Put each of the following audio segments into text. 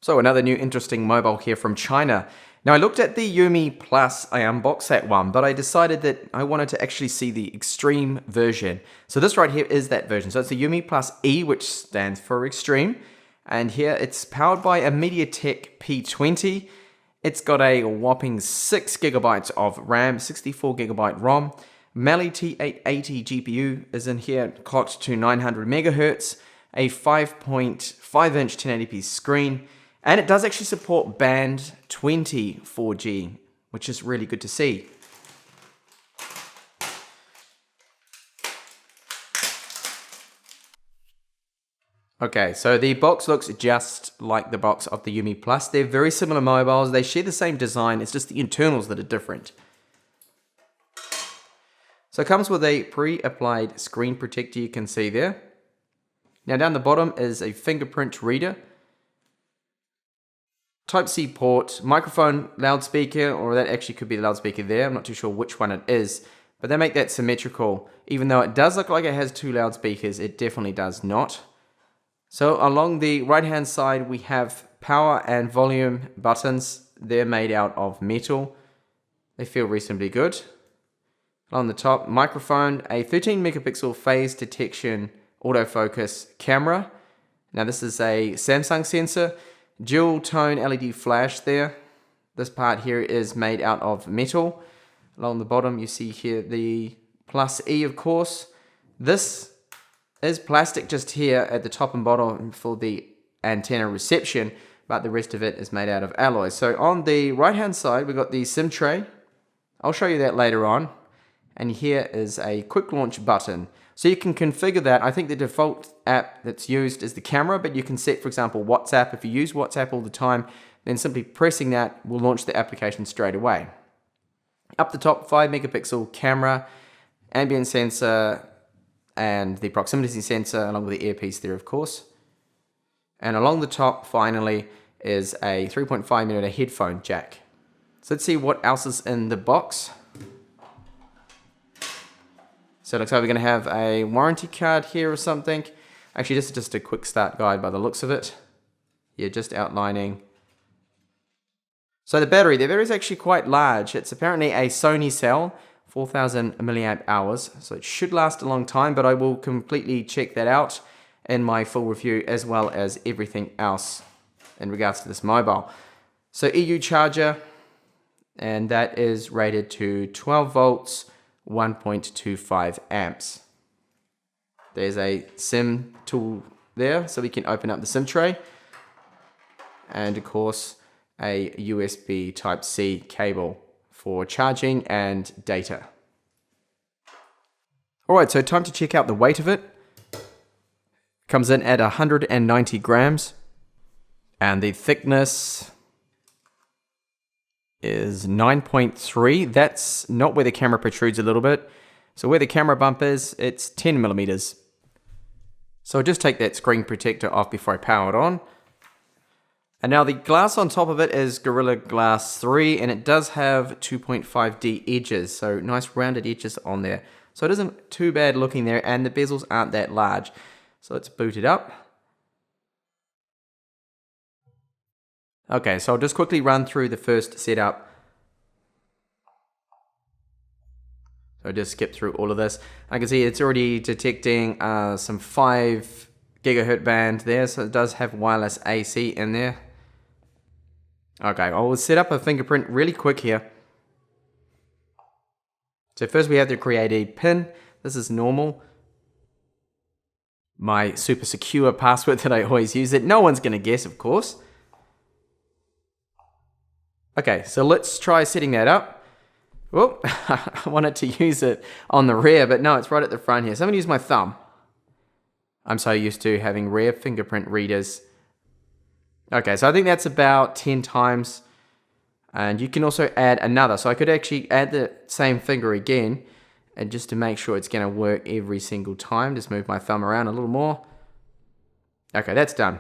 So another new interesting mobile here from China. Now I looked at the UMI Plus, I unboxed that one, but I decided that I wanted to actually see the Extreme version. So this right here is that version. So it's the UMI Plus E, which stands for Extreme. And here it's powered by a MediaTek P20. It's got a whopping 6 gigabytes of RAM, 64 gigabyte ROM. Mali T880 GPU is in here, clocked to 900 megahertz, a 5.5 inch 1080p screen, and it does actually support band 20 4G, which is really good to see. Okay, so the box looks just like the box of the UMI Plus. They're very similar mobiles. They share the same design. It's just the internals that are different. So it comes with a pre-applied screen protector, you can see there. Now down the bottom is a fingerprint reader, Type-C port, microphone, loudspeaker, or that actually could be the loudspeaker there. I'm not too sure which one it is, but they make that symmetrical. Even though it does look like it has two loudspeakers, it definitely does not. So along the right-hand side, we have power and volume buttons. They're made out of metal. They feel reasonably good. On the top, microphone, a 13 megapixel phase detection autofocus camera. Now this is a Samsung sensor, dual tone LED flash there. This part here is made out of metal. Along the bottom you see here the Plus E, of course. This is plastic just here at the top and bottom for the antenna reception, but the rest of it is made out of alloy. So on the right hand side we've got the SIM tray. I'll show you that later on. And here is a quick launch button. So you can configure that. I think the default app that's used is the camera, but you can set, for example, WhatsApp. If you use WhatsApp all the time, then simply pressing that will launch the application straight away. Up the top, 5 megapixel camera, ambient sensor, and the proximity sensor, along with the earpiece there, of course. And along the top, finally, is a 3.5mm headphone jack. So let's see what else is in the box. So it looks like we're going to have a warranty card here or something. Actually, this is just a quick start guide by the looks of it. Yeah, just outlining. So the battery is actually quite large. It's apparently a Sony cell, 4000 milliamp hours. So it should last a long time, but I will completely check that out in my full review, as well as everything else in regards to this mobile. So EU charger, and that is rated to 12 volts. 1.25 amps. There's a SIM tool there, so we can open up the SIM tray. And of course, a USB Type-C cable for charging and data. Alright, so time to check out the weight of it. Comes in at 190 grams. And the thickness is 9.3. That's not where the camera protrudes a little bit. So where the camera bump is, it's 10 millimeters. So I'll just take that screen protector off before I power it on. And now the glass on top of it is Gorilla Glass 3, and it does have 2.5D edges, so nice rounded edges on there. So it isn't too bad looking there, and the bezels aren't that large. So let's boot it up. Okay, so I'll just quickly run through the first setup. So just skip through all of this. I can see it's already detecting some 5 gigahertz band there, so it does have wireless AC in there. Okay, I will set up a fingerprint really quick here. So first we have to create a PIN. This is normal. My super secure password that I always use that no one's going to guess, of course. Okay, so let's try setting that up. Whoop, I wanted to use it on the rear, but no, it's right at the front here. So I'm going to use my thumb. I'm so used to having rear fingerprint readers. Okay, so I think that's about 10 times. And you can also add another. So I could actually add the same finger again, and just to make sure it's going to work every single time, just move my thumb around a little more. Okay, that's done.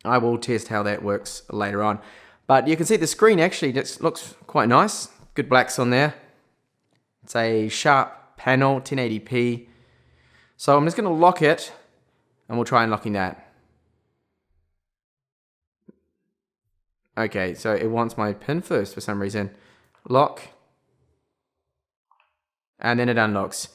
I will test how that works later on. But you can see the screen actually just looks quite nice. Good blacks on there. It's a sharp panel, 1080p. So I'm just going to lock it, and we'll try unlocking that. Okay, so it wants my PIN first for some reason. Lock. And then it unlocks.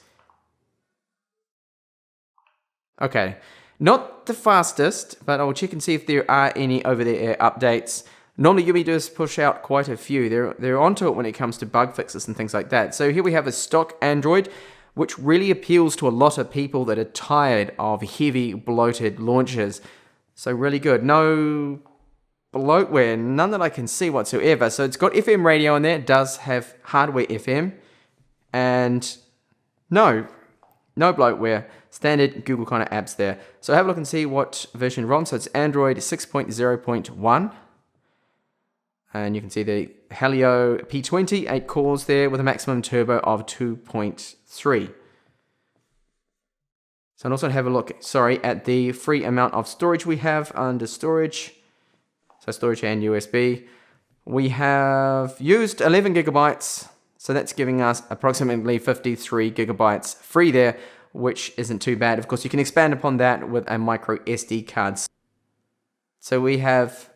Okay, not the fastest, but I'll check and see if there are any over-the-air updates. Normally UMI does push out quite a few. They're onto it when it comes to bug fixes and things like that. So here we have a stock Android, which really appeals to a lot of people that are tired of heavy, bloated launches. So really good. No bloatware, none that I can see whatsoever. So it's got FM radio in there. It does have hardware FM. And no bloatware. Standard Google kind of apps there. So have a look and see what version we're on. So it's Android 6.0.1. And you can see the Helio P20, 8 cores there with a maximum turbo of 2.3. So and also have a look, at the free amount of storage we have under storage. So storage and USB. We have used 11 gigabytes. So that's giving us approximately 53 gigabytes free there, which isn't too bad. Of course, you can expand upon that with a micro SD card. So we have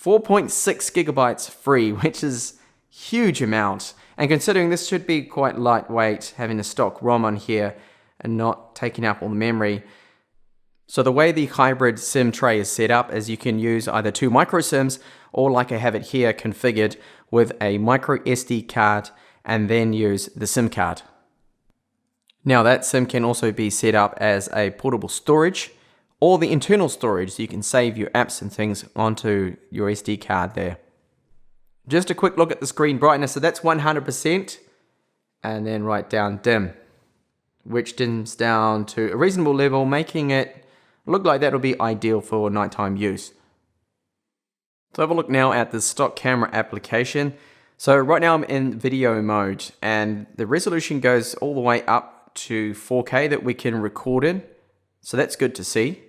4.6 gigabytes free, which is a huge amount. And considering this should be quite lightweight, having a stock ROM on here and not taking up all the memory. So the way the hybrid SIM tray is set up is you can use either 2 micro SIMs or like I have it here configured with a micro SD card and then use the SIM card. Now that SIM can also be set up as a portable storage or the internal storage, so you can save your apps and things onto your SD card there. Just a quick look at the screen brightness. So that's 100% and then right down dim, which dims down to a reasonable level, making it look like that will be ideal for nighttime use. So have a look now at the stock camera application. So right now I'm in video mode and the resolution goes all the way up to 4K that we can record in. So that's good to see.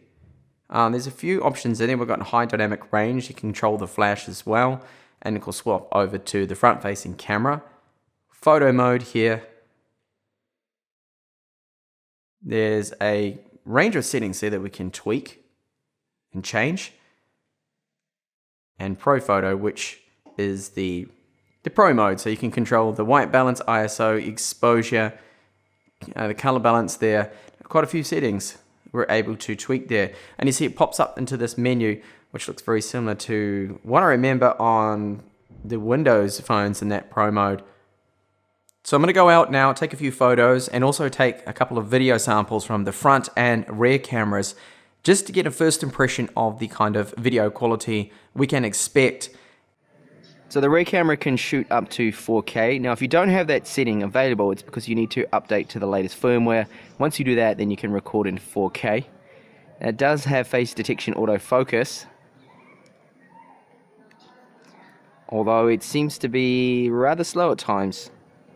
There's a few options in there. We've got high dynamic range. You can control the flash as well. And it will swap over to the front facing camera. Photo mode here. There's a range of settings there that we can tweak and change. And Pro Photo, which is the Pro mode. So you can control the white balance, ISO, exposure, the color balance there. Quite a few settings we're able to tweak there. And you see it pops up into this menu, which looks very similar to what I remember on the Windows phones in that Pro mode. So I'm going to go out now, take a few photos, and also take a couple of video samples from the front and rear cameras, just to get a first impression of the kind of video quality we can expect. So the rear camera can shoot up to 4K. Now if you don't have that setting available, it's because you need to update to the latest firmware. Once you do that, then you can record in 4K. And it does have face detection autofocus, although it seems to be rather slow at times.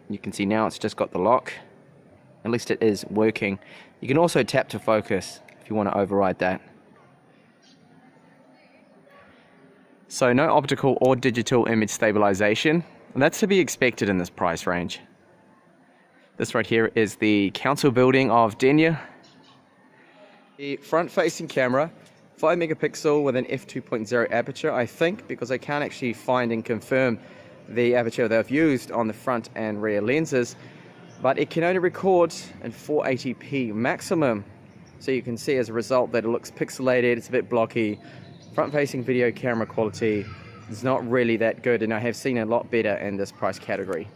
You can see now it's just got the lock. At least it is working. You can also tap to focus if you want to override that. So no optical or digital image stabilization, and that's to be expected in this price range. This right here is the council building of Denia. The front-facing camera, 5 megapixel with an f2.0 aperture, I think, because I can't actually find and confirm the aperture they've used on the front and rear lenses, but it can only record in 480p maximum. So you can see as a result that it looks pixelated, it's a bit blocky. Front-facing video camera quality is not really that good, and I have seen a lot better in this price category.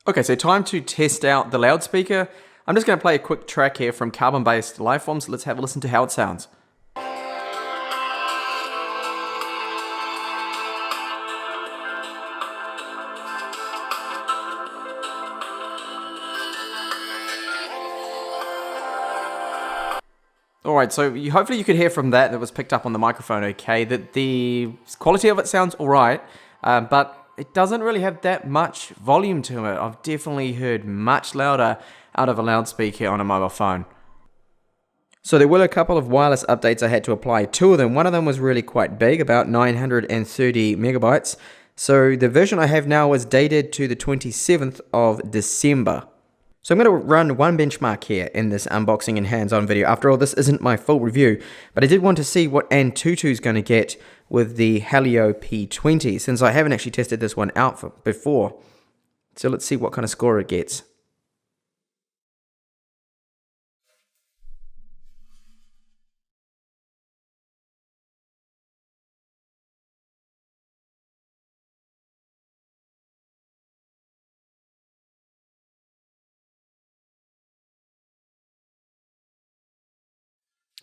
Okay, so time to test out the loudspeaker. I'm just going to play a quick track here from Carbon-Based Lifeforms. Let's have a listen to how it sounds. Alright, so hopefully you could hear from that was picked up on the microphone okay, that the quality of it sounds alright, but it doesn't really have that much volume to it. I've definitely heard much louder out of a loudspeaker on a mobile phone. So there were a couple of wireless updates I had to apply. Two of them. One of them was really quite big, about 930 megabytes. So the version I have now is dated to the 27th of December. So I'm going to run one benchmark here in this unboxing and hands-on video. After all, this isn't my full review, but I did want to see what Antutu is going to get with the Helio P20, since I haven't actually tested this one out before. So let's see what kind of score it gets.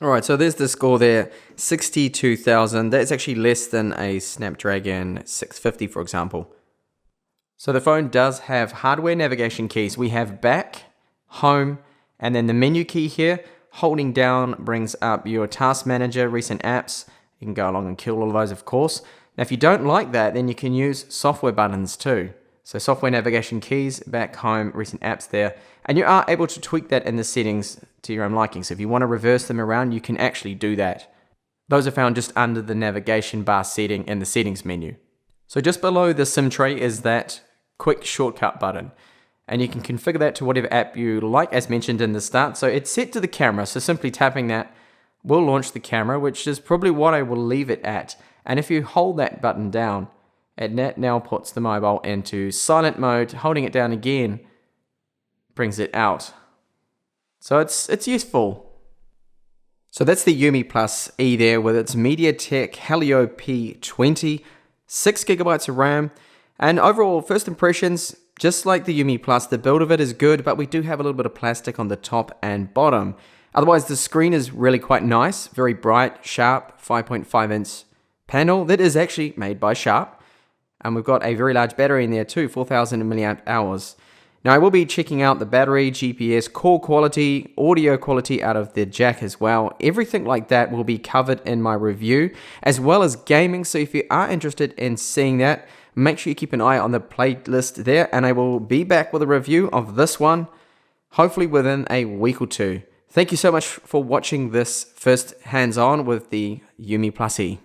Alright, so there's the score there, 62,000. That's actually less than a Snapdragon 650, for example. So the phone does have hardware navigation keys. We have back, home, and then the menu key here. Holding down brings up your task manager, recent apps. You can go along and kill all of those, of course. Now, if you don't like that, then you can use software buttons too. So software navigation keys, back, home, recent apps there. And you are able to tweak that in the settings to your own liking. So if you want to reverse them around, you can actually do that. Those are found just under the navigation bar setting in the settings menu. So just below the SIM tray is that quick shortcut button. And you can configure that to whatever app you like, as mentioned in the start. So it's set to the camera, so simply tapping that will launch the camera, which is probably what I will leave it at. And if you hold that button down, it now puts the mobile into silent mode. Holding it down again brings it out. So it's useful. So that's the UMI Plus E there with its MediaTek Helio P20, 6 gigabytes of RAM, and overall first impressions, just like the UMI Plus, the build of it is good, but we do have a little bit of plastic on the top and bottom. Otherwise, the screen is really quite nice, very bright, sharp, 5.5-inch panel that is actually made by Sharp. And we've got a very large battery in there too, 4,000 milliamp hours. Now I will be checking out the battery, GPS, call quality, audio quality out of the jack as well. Everything like that will be covered in my review, as well as gaming. So if you are interested in seeing that, make sure you keep an eye on the playlist there, and I will be back with a review of this one, hopefully within a week or two. Thank you so much for watching this first hands-on with the UMI Plus E.